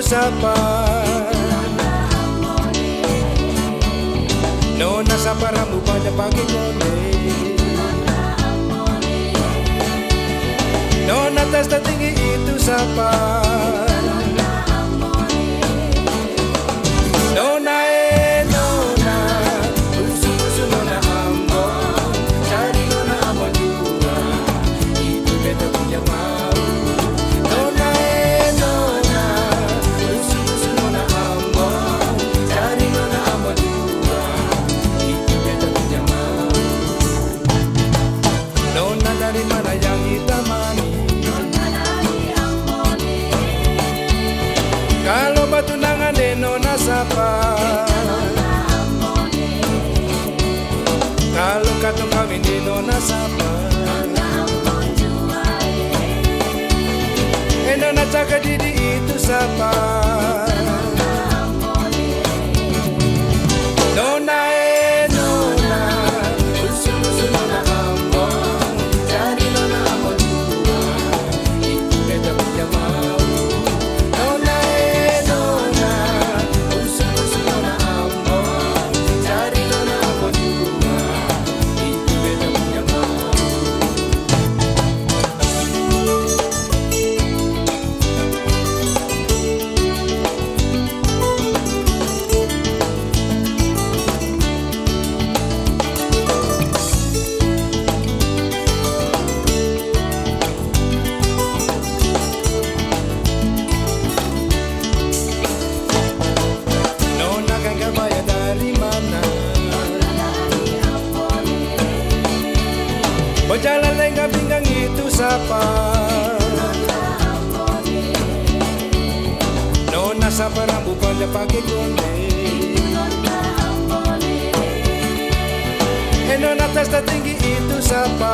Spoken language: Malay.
sapa. Nona sapa rambut panjang pakai konde. Nona tas tertinggi itu sapa. Nona nona, usu nona Ambon, cari nona Ambon juga, itu beta punya mau. Nona nona, usu nona Ambon, cari nona Ambon juga, itu beta punya mau. Nona dari mana yang hitam manis? Kalau batu nangan de nona sapa. Kalau katong kawin de nona sapa. Nona caka didi itu sapa. Nona nona, usu nona Ambon, cari nona Ambon juga, itu beta punya mau. Berjalan lenggang pinggang itu sapa. Nona sapa rambut panjang pakai konde. Nona tas tertinggi itu sapa.